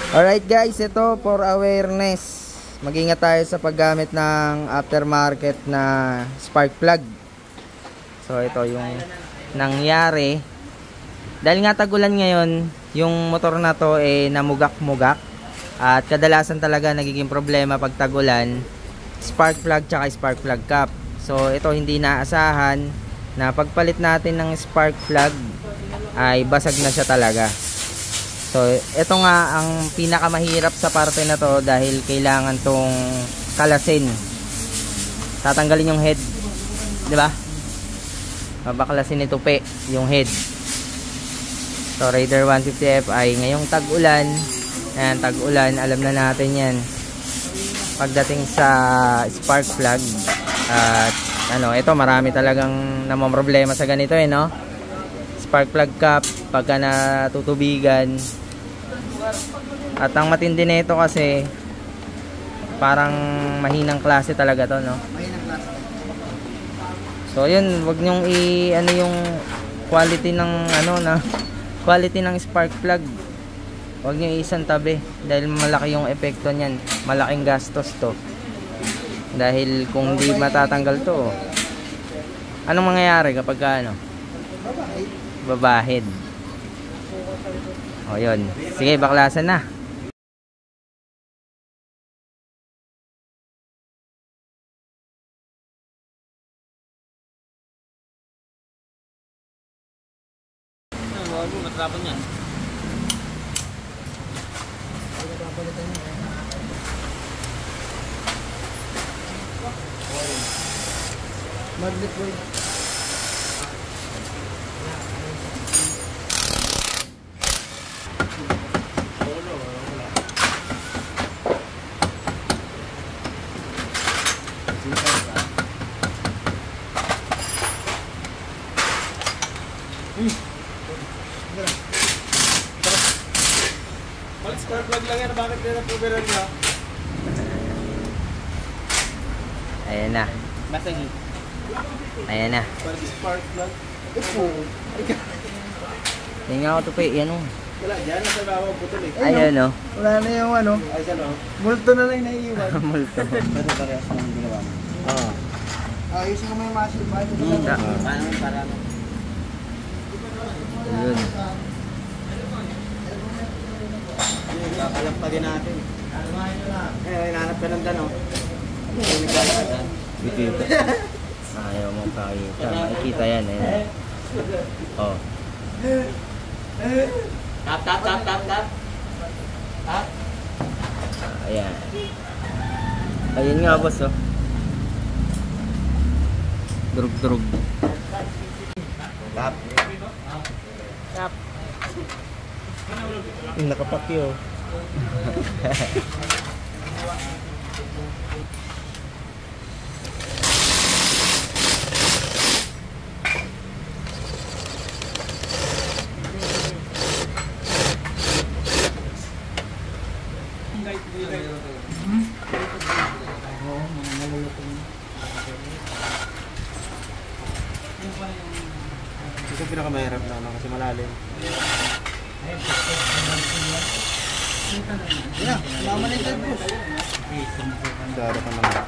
Alright guys, ito for awareness. Mag-ingat tayo sa paggamit ng aftermarket na spark plug. So ito yung nangyari. Dahil nga tagulan ngayon, yung motor na to namugak-mugak. At kadalasan talaga nagiging problema pag tagulan, spark plug tsaka spark plug cap. So ito hindi naasahan na pagpalit natin ng spark plug ay basag na siya talaga. So, ito nga ang pinakamahirap sa parte na to dahil kailangan tong kalasin. Tatanggalin yung head, 'di ba? Babaklasin ito yung head. So, Raider 150F ay ngayong tag-ulan. Ayan, tag-ulan, alam na natin 'yan. Pagdating sa spark plug at ito marami talagang namomroblema sa ganito no? Spark plug cap pagka natutubigan. At ang matindi nito kasi parang mahinang klase talaga to, no? Mahinang klase. So yun, wag nyong yung quality ng quality ng spark plug. Wag niyo isang tabi dahil malaki yung epekto niyan. Malaking gastos to. Dahil kung hindi matatanggal to, anong mangyayari kapag babahid? O yun. Sige, baklasan na. Natrapan yan. Magnet boy. Balik spark plug lang yan. Bakit nila puberan niya? Ayan na. Basagi. Ayan na. Balik spark plug. Tingnan nga ako ito yan o. Wala, dyan nasa bawang putol eh. Ayan o. Wala na yung Ay, saan o? multo na lang naiiwan. Multo. Pwede parehas ng ginawa mo. Oo. Ayusin ko mo yung machine ba? Paano para ano? Ayun. Kakalampagin natin. Hinahanap ka ng dano. Hindi nagkakagan. Bikita. Ayaw mo pakita. Makikita yan. Ayan. O. Tap, tap, tap, tap, tap. Tap. Ayan. Ayun nga boss o. Durug-durug. Tap. Tap. Nakapakyo. Ito pinakamahirap na kasi malalim. Yeah, laman ito po. Daro ka naman.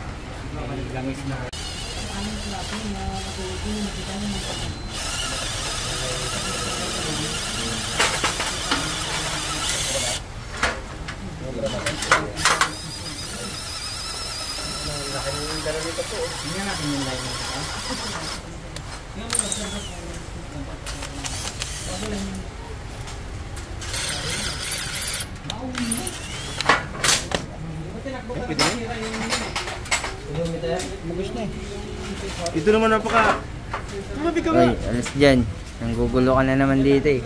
Mugis na eh. Ito naman napaka. Mabi ka Uy, ba? alas dyan. Nanggugulo ka na naman dito eh.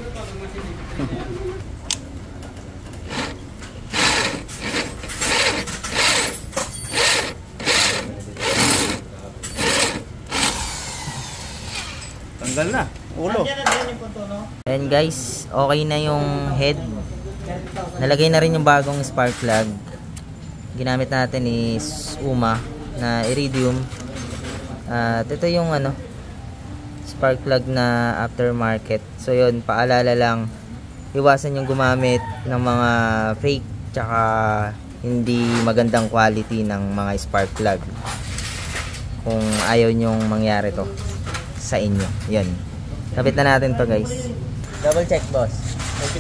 Tanggal na. Ulo. Ayan guys, okay na yung head. Nalagay na rin yung bagong spark plug. Ginamit natin is UMA na iridium. At ito yung spark plug na aftermarket. So yun, paalala lang, iwasan yung gumamit ng mga fake tsaka hindi magandang quality ng mga spark plug kung ayaw nyong mangyari to sa inyo. Yan, kapit na natin to guys. Double check boss.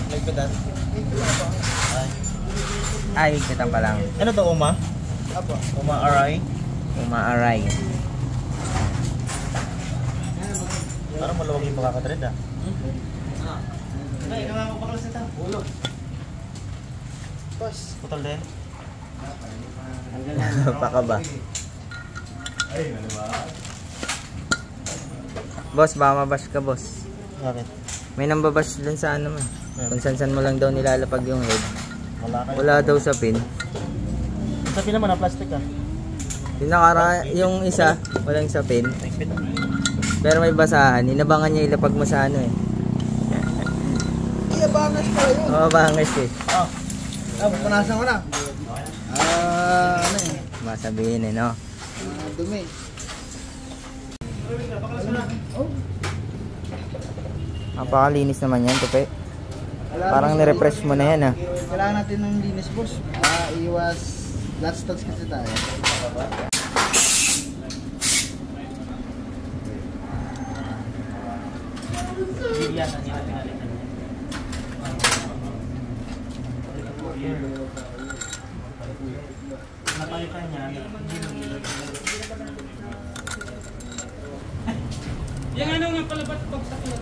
May pitan. Ay, kitan pa lang. Ano to, Uma? Apo. Uma Aray? Umaaray. Parang malawag yung makakatred ah. Ay, ikaw nga baklas nito. Ulo. Boss. Putol din. Paka ba? Boss, baka mabash ka boss. Bakit? May nambabash dun sa ano mo. Kung san mo lang daw nilalapag yung head. Wala kayo. Wala daw sa pin. Sabi naman na plastic ah. Yung isa, walang sa pin. Nagpit ah. Pero may basahan. Inabangan niya ilapag mo sa ano eh. Iyabangas pala yun. Oo, bangas eh. Oh. Pupunasan ko na. Ano eh. Masabihin eh, no? Dumi. Napakalinis naman yan, tupe. Parang nirefresh mo na yan ah. Kailangan natin ng linis, boss. Iwas flat stocks kasi tayo. Bigyan niya pinalitan. Napalitan niya. Yung ano nga pala ba't bagsak na?